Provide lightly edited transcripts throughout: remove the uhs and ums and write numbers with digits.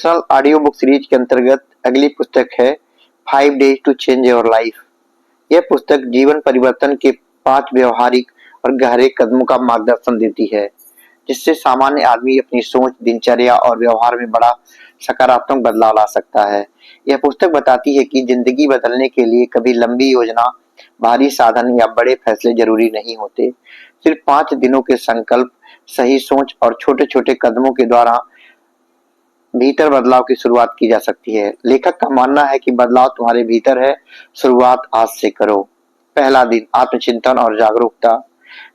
Motivational audio book series के अंतर्गत अगली पुस्तक है 5 Days to Change Your Life। यह पुस्तक जीवन परिवर्तन के 5 व्यवहारिक और गहरे कदमों का मार्गदर्शन देती है, जिससे सामान्य आदमी अपनी सोच, दिनचर्या और व्यवहार में बड़ा सकारात्मक बदलाव ला सकता है। यह पुस्तक बताती है कि जिंदगी बदलने के लिए कभी लंबी योजना, भारी साधन या बड़े फैसले जरूरी नहीं होते। सिर्फ 5 दिनों के संकल्प, सही सोच और छोटे-छोटे कदमों के द्वारा भीतर बदलाव की शुरुआत की जा सकती है। लेखक का मानना है कि बदलाव तुम्हारे भीतर है, शुरुआत आज से करो। पहला दिन, आत्मचिंतन और जागरूकता।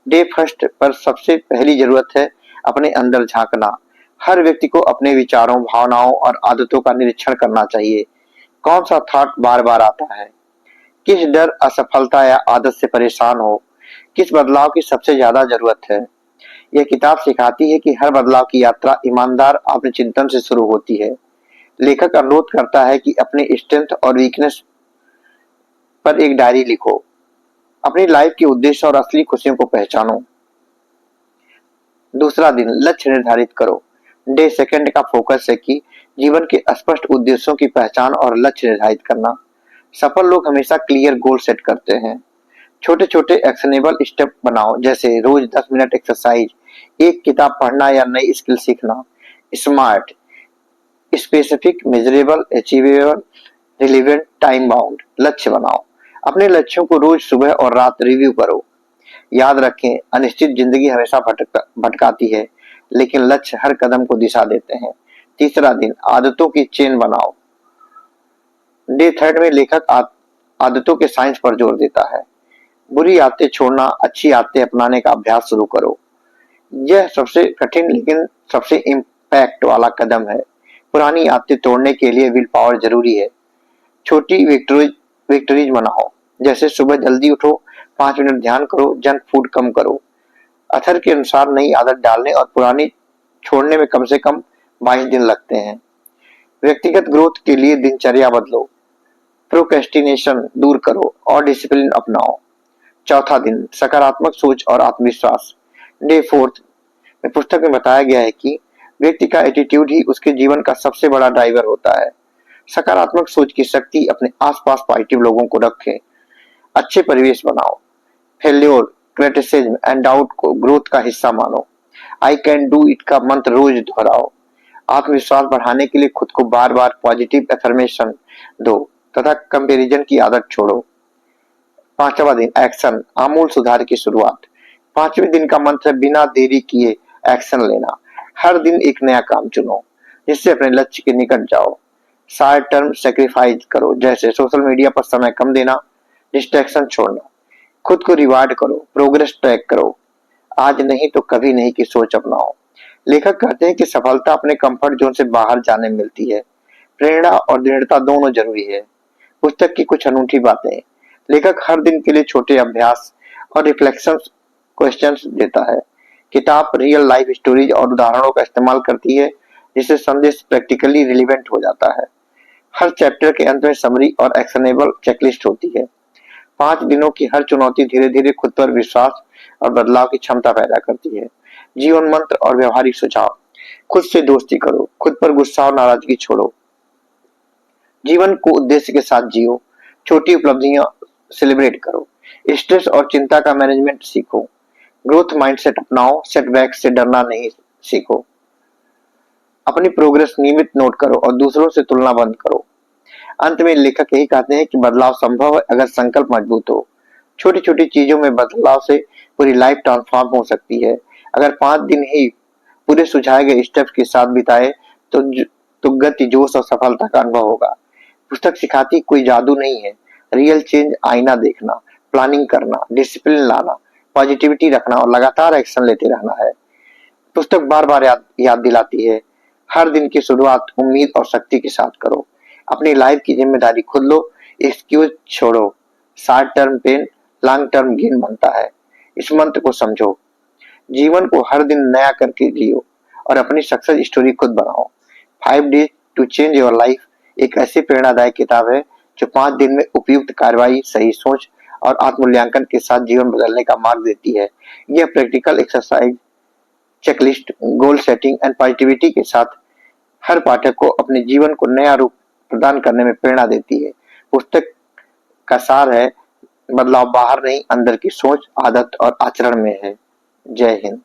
डे फर्स्ट पर सबसे पहली जरूरत है अपने अंदर झांकना। हर व्यक्ति को अपने विचारों, भावनाओं और आदतों का निरीक्षण करना चाहिए। कौन सा थॉट बार बार आता है, किस डर, असफलता या आदत से परेशान हो, किस बदलाव की सबसे ज्यादा जरूरत है। यह किताब सिखाती है कि हर बदलाव की यात्रा ईमानदार आत्मचिंतन से शुरू होती है। लेखक अनुरोध करता है कि अपने स्ट्रेंथ और वीकनेस पर एक डायरी लिखो। अपनी लाइफ के उद्देश्य और असली खुशियों को पहचानो। दूसरा दिन, लक्ष्य निर्धारित करो। डे सेकंड का फोकस है कि जीवन के स्पष्ट उद्देश्यों की पहचान और लक्ष्य निर्धारित करना। सफल लोग हमेशा क्लियर गोल सेट करते हैं। छोटे छोटे एक्शनेबल स्टेप बनाओ, जैसे रोज 10 मिनट एक्सरसाइज, एक किताब पढ़ना या नई स्किल सीखना। Smart, specific, measurable, achievable, relevant, time bound लक्ष्य बनाओ। अपने लक्ष्यों को रोज सुबह और रात रिव्यू करो। याद रखें, अनिश्चित जिंदगी हमेशा भटकाती है, लेकिन लक्ष्य हर कदम को दिशा देते हैं। तीसरा दिन, आदतों की चेन बनाओ। डे थर्ड में लेखक आदतों के साइंस पर जोर देता है। बुरी आदतें छोड़ना, अच्छी आदतें अपनाने का अभ्यास शुरू करो। यह सबसे कठिन लेकिन सबसे इम्पैक्ट वाला कदम है। पुरानी आदतें तोड़ने के लिए विल पावर जरूरी है। छोटी विक्ट्रीज मनाओ, जैसे सुबह जल्दी उठो, 5 मिनट ध्यान करो, जंक फूड कम करो। अथर के अनुसार नई आदत डालने और पुरानी छोड़ने में कम से कम 22 दिन लगते हैं। व्यक्तिगत ग्रोथ के लिए दिनचर्या बदलो, प्रोक्रेस्टिनेशन दूर करो और डिसिप्लिन अपनाओ। चौथा दिन, सकारात्मक सोच और आत्मविश्वास। डे फोर्थ में पुस्तक में बताया गया है कि व्यक्ति का एटीट्यूड ही उसके जीवन का सबसे बड़ा ड्राइवर होता है। सकारात्मक सोच की शक्ति, अपने आसपास पॉजिटिव लोगों को रखें, अच्छे परिवेश बनाओ। फेल्योर, क्रिटिसिज्म एंड डाउट को ग्रोथ का हिस्सा मानो। आई कैन डू इट का मंत्र रोज दोहराओ। आत्मविश्वास बढ़ाने के लिए खुद को बार बार पॉजिटिव एफर्मेशन दो तथा कंपैरिजन की आदत छोड़ो। पांचवा दिन, एक्शन, आमूल सुधार की शुरुआत। 5वें दिन का मंत्र है बिना देरी किए एक्शन लेना। हर दिन एक नया काम चुनो, जिससे अपने लक्ष्य के निकट जाओ। शॉर्ट टर्म सेक्रीफाइस करो, जैसे सोशल मीडिया पर समय कम देना, डिस्ट्रैक्शन छोड़ना। खुद को रिवार्ड करो, प्रोग्रेस ट्रैक करो। आज नहीं तो कभी नहीं की सोच अपनाओ। लेखक कहते हैं कि सफलता अपने कंफर्ट जोन से बाहर जाने में मिलती है। प्रेरणा और दृढ़ता दोनों जरूरी है। पुस्तक की कुछ अनूठी बातें। लेखक हर दिन के लिए छोटे अभ्यास और रिफ्लेक्शन क्वेश्चंस देता है। किताब रियल लाइफ स्टोरीज और उदाहरणों का इस्तेमाल करती है, जिससे संदेश प्रैक्टिकली रिलेवेंट हो जाता है। हर चैप्टर के अंत में समरी और एक्शनेबल चेकलिस्ट होती है। 5 दिनों की हर चुनौती धीरे धीरे खुद पर विश्वास और बदलाव की क्षमता पैदा करती है। जीवन मंत्र और व्यवहारिक सुझाव। खुद से दोस्ती करो, खुद पर गुस्सा और नाराजगी छोड़ो। जीवन को उद्देश्य के साथ जियो, छोटी उपलब्धियां सेलिब्रेट करो। स्ट्रेस और चिंता का मैनेजमेंट सीखो। ग्रोथ माइंडसेट अपनाओ, सेटबैक से डरना नहीं सीखो। अपनी प्रोग्रेस नियमित नोट करो और दूसरों से तुलना बंद करो। अंत में लेखक यही कहते हैं कि बदलाव संभव है अगर संकल्प मजबूत हो। छोटी छोटी चीजों में बदलाव से पूरी लाइफ ट्रांसफॉर्म हो सकती है। अगर 5 दिन ही पूरे सुझाए गए स्टेप्स के साथ बिताए तो गति, जोश और सफलता का अनुभव होगा। पुस्तक सिखाती कोई जादू नहीं है। रियल चेंज आईना देखना, प्लानिंग करना, डिसिप्लिन लाना, पॉजिटिविटी रखना और लगातार एक्शन लेते रहना है। पुस्तक बार बार याद दिलाती है, हर दिन की शुरुआत उम्मीद और शक्ति के साथ करो। अपनी लाइफ की जिम्मेदारी खुद लो, एक्सक्यूज छोड़ो। Short term pain long term gain बनता है। इस मंत्र को समझो, जीवन को हर दिन नया करके जियो और अपनी सक्सेस स्टोरी खुद बनाओ। 5 days to change your life एक ऐसी प्रेरणादायक किताब है जो 5 दिन में उपयुक्त कार्रवाई, सही सोच और आत्ममूल्यांकन के साथ जीवन बदलने का मार्ग देती है। यह practical exercise, checklist, goal setting and positivity के साथ हर पाठक को अपने जीवन को नया रूप प्रदान करने में प्रेरणा देती है। पुस्तक का सार है, बदलाव बाहर नहीं, अंदर की सोच, आदत और आचरण में है। जय हिंद।